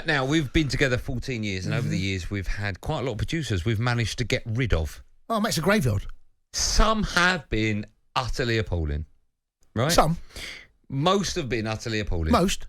Now, we've been together 14 years, and over the years, we've had quite a lot of producers we've managed to get rid of. Oh, it makes a graveyard. Some have been utterly appalling, right? Some. Most have been utterly appalling. Most.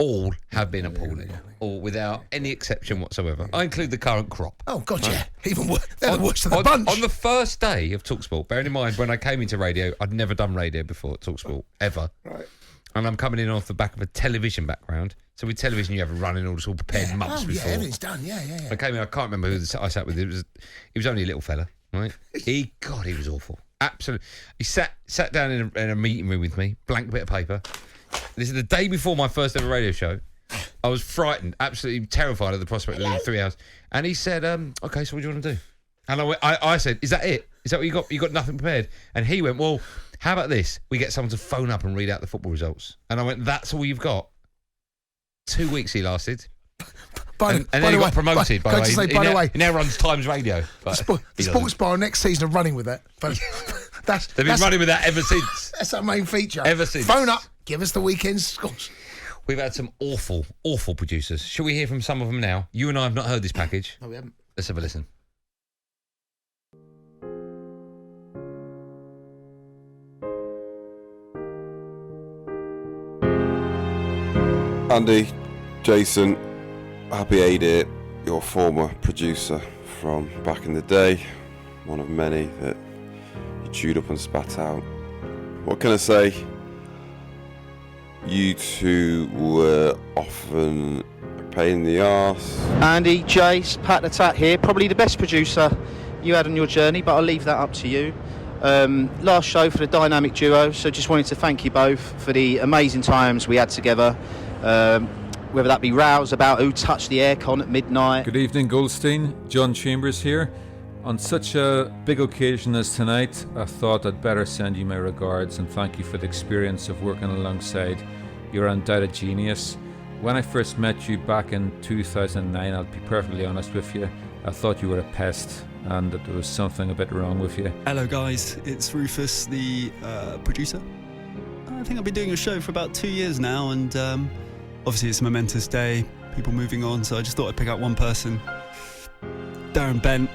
All have been appalling, all without any exception whatsoever. I include the current crop. Oh, God, yeah. Even worse. They're the worst of the bunch. On the first day of talkSPORT, bearing in mind, when I came into radio, I'd never done radio before at talkSPORT, ever. Right. And I'm coming in off the back of a television background. So with television, you have a running all this all prepared months before. Yeah, everything's done. Yeah. I came in, I can't remember who I sat with. He was only a little fella, right? He was awful. Absolutely. He sat down in a meeting room with me, blank bit of paper. This is the day before my first ever radio show. I was frightened, absolutely terrified of the prospect of living 3 hours. And he said, okay, so what do you want to do? And I said, is that it? Is that what you got? You got nothing prepared? And he went, well, how about this? We get someone to phone up and read out the football results. And I went, that's all you've got? 2 weeks he lasted. And then he got promoted, by the way. He now runs Times Radio. The sports bar next season are running with that. But they've been running with that ever since. That's our main feature. Ever since. Phone up, give us the weekend scores. We've had some awful, awful producers. Shall we hear from some of them now? You and I have not heard this package. No, we haven't. Let's have a listen. Andy, Jason, Happy Ada, your former producer from back in the day, one of many that you chewed up and spat out. What can I say? You two were often a pain in the arse. Andy, Jace, Pat the Tat here. Probably the best producer you had on your journey, but I'll leave that up to you. Last show for the dynamic duo, so just wanted to thank you both for the amazing times we had together. Whether that be rows about who touched the aircon at midnight. Good evening, Goldstein. John Chambers here. On such a big occasion as tonight, I thought I'd better send you my regards and thank you for the experience of working alongside your undoubted genius. When I first met you back in 2009, I'll be perfectly honest with you, I thought you were a pest and that there was something a bit wrong with you. Hello guys, it's Rufus, the producer. I think I've been doing a show for about 2 years now, and obviously it's a momentous day, people moving on, so I just thought I'd pick out one person. Darren Bent,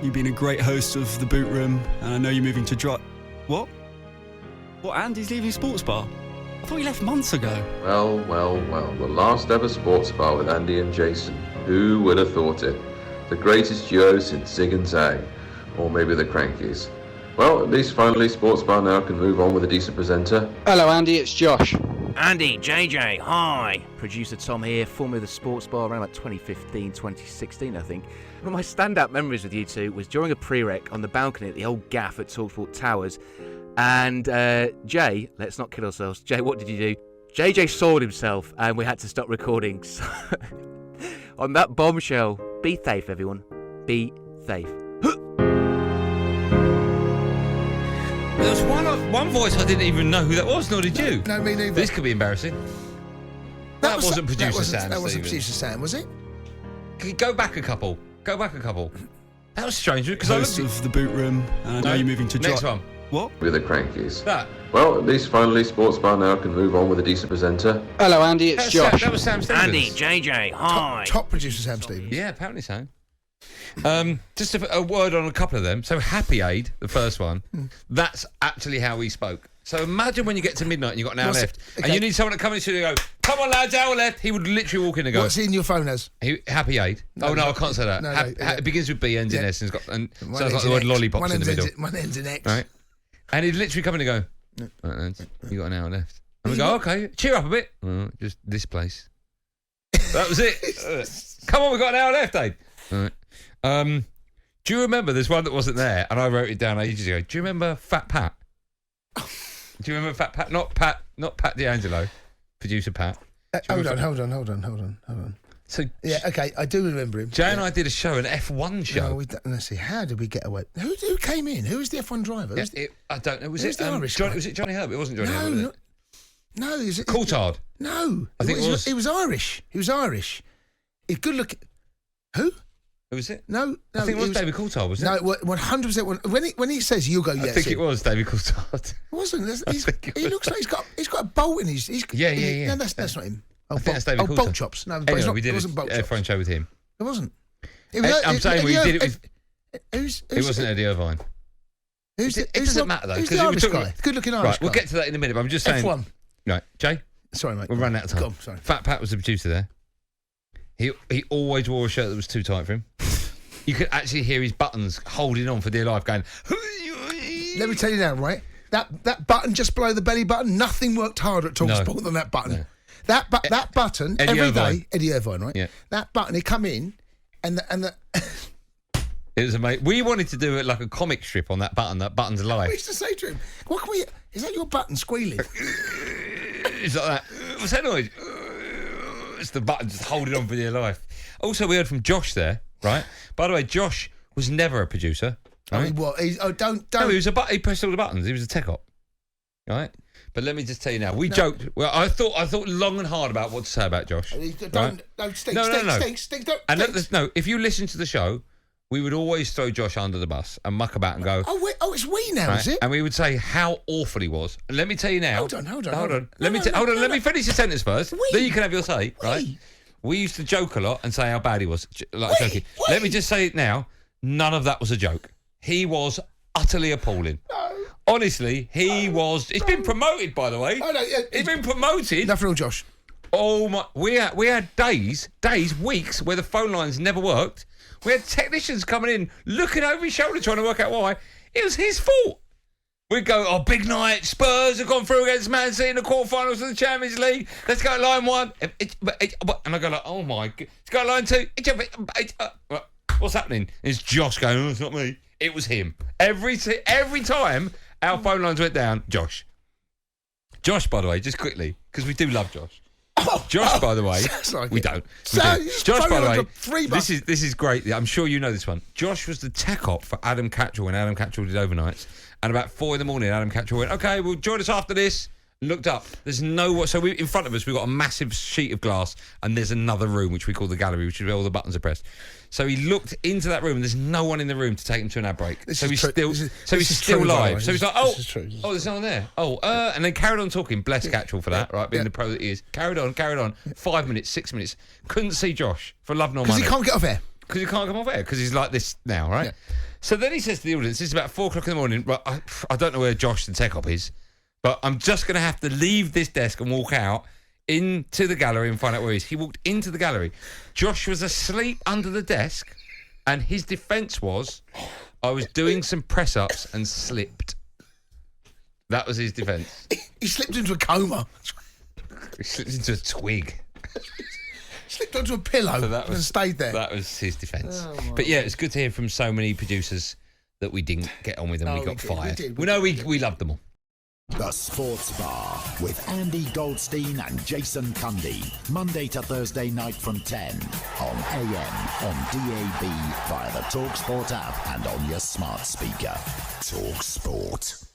you've been a great host of The Boot Room, and I know you're moving to What? Andy's leaving Sports Bar? I thought he left months ago. Well, the last ever Sports Bar with Andy and Jason. Who would have thought it? The greatest duo since Zig and Zag, or maybe the Crankies. Well, at least finally Sports Bar now can move on with a decent presenter. Hello Andy, it's Josh. Andy, JJ, hi. Producer Tom here, formerly of the Sports Bar around about 2015, 2016 I think. One of my standout memories with you two was during a pre-rec on the balcony at the old gaff at talkSPORT Towers. And Jay, let's not kid ourselves. Jay, what did you do? JJ sawed himself and we had to stop recording. So on that bombshell, be safe everyone. Be safe. There was one voice I didn't even know who that was, nor did you. No, me neither. This could be embarrassing. That wasn't producer Sam. That wasn't producer Sam, was it? Go back a couple. That was strange because Host of The Boot Room, and I know you're moving to Next one. What? With the Crankies. That. Well, at least finally Sports Bar now can move on with a decent presenter. Hello Andy, it's Josh. That was Sam Stevens. Andy, JJ, hi. Top producer Sam Stevens. Yeah, apparently so. Just a word on a couple of them. So Happy Aid, the first one, that's actually how he spoke. So imagine when you get to midnight and you've got an hour left, and you need someone to come into the studio and go, come on lads, hour left. He would literally walk in and go, what's in your phone as? Happy Aid. No, I can't say that. It begins with B, ends in S, and sounds like the word lollipops in the middle. One ends in X. Right. And he'd literally come in and go, right, lads, you got an hour left. And we go, okay, cheer up a bit. Just this place. That was it. Come on, we've got an hour left, Aid. All right. Do you remember there's one that wasn't there and I wrote it down ages ago? Do you remember Fat Pat? Do you remember Fat Pat? Not Pat D'Angelo, producer Pat. Hold on. So yeah, okay, I do remember him. Jay and I did a show, an F1 show. No, let's see, how did we get away? Who came in? Who was the F1 driver? Yeah, I don't know. Was it the Irish guy? Was it Johnny Herb? It wasn't Johnny Herb, was it? No, is it Coulthard? No, I think it was. He was Irish. He's good looking. Who? Who was it? No. I think it was David Coulthard, wasn't it? No, 100%. When he says you'll go, yeah. I think it was David Coulthard. Wasn't? He looks like he's got a bolt in his. Yeah. No, that's not him. Oh, I think that's David Coulter. Bolt Chops. No, but Anyway, we did it wasn't Bolt a Chops. phone show with him. It wasn't. I'm saying we did it with... Who's It wasn't Eddie Irvine. It doesn't matter, though. Who's 'cause the we Irish took- guy? Good-looking Irish Right, we'll guy. get to that in a minute, but I'm just saying... F1. Right, Jay, Sorry, mate. we're running out of time. Go on, sorry. Fat Pat was the producer there. He always wore a shirt that was too tight for him. You could actually hear his buttons holding on for dear life going... Let me tell you now, right? That button just below the belly button, nothing worked harder at talkSPORT than that button. No. That button, Eddie every Irvine. day, Eddie Irvine, right? Yeah. That button, he'd come in, and the It was amazing. We wanted to do it like a comic strip on that button. That button's I live. used to say to him, "What can we? Is that your button squealing?" It's like that. What's that noise? It's the button just holding on for dear life. Also, we heard from Josh there, right? By the way, Josh was never a producer. I Right? mean, what? Don't. No, he was he pressed all the buttons. He was a tech op, right? But let me just tell you now. We joked. Well, I thought long and hard about what to say about Josh. Don't stink. Don't. And stink. no, if you listen to the show, we would always throw Josh under the bus and muck about and go. It's we now, Right? is it? And we would say how awful he was. And let me tell you now. Hold on. Let me finish the sentence first. Then you can have your say, right? We used to joke a lot and say how bad he was. Joking. Let me just say it now. None of that was a joke. He was utterly appalling. No. Honestly, he was. It's been promoted, by the way. Oh, no, yeah, It's been promoted. Nothing wrong, Josh. Oh my! We had days, weeks where the phone lines never worked. We had technicians coming in, looking over his shoulder, trying to work out why. It was his fault. We'd go, oh, big night. Spurs have gone through against Man City in the quarterfinals of the Champions League. Let's go to line one. And I go like, oh my God. Let's go to line two. What's happening? It's Josh going, oh, it's not me. It was him. Every time our phone lines went down, Josh. Josh, by the way, just quickly, because we do love Josh. Josh, by the way, sorry. we don't. Josh, by the way, this is great. I'm sure you know this one. Josh was the tech op for Adam Catchell when Adam Catchell did overnights. And about 4 a.m, Adam Catchell went, okay, well, join us after this. Looked up. There's so in front of us, we've got a massive sheet of glass, and there's another room, which we call the gallery, which is where all the buttons are pressed. So he looked into that room, and there's no one in the room to take him to an ad break. He's still live. So he's like, oh, there's no one there. And then carried on talking. Bless Catchell for that, right? Being the pro that he is. Carried on. 5 minutes, 6 minutes. Couldn't see Josh for love nor money. Because he can't get off air. Because he can't come off air, because he's like this now, right? Yeah. So then he says to the audience, it's about 4 o'clock in the morning. Right, I don't know where Josh the tech op is, but I'm just going to have to leave this desk and walk out into the gallery and find out where he is. He walked into the gallery. Josh was asleep under the desk, and his defence was, I was doing some press-ups and slipped. That was his defence. He slipped into a coma. He slipped into a twig. Slipped onto a pillow and stayed there. That was his defence. But yeah, it's good to hear from so many producers that we didn't get on with and we got fired. We loved them all. The Sports Bar with Andy Goldstein and Jason Cundy. Monday to Thursday night from 10 on AM, on DAB, via the talkSPORT app and on your smart speaker. talkSPORT.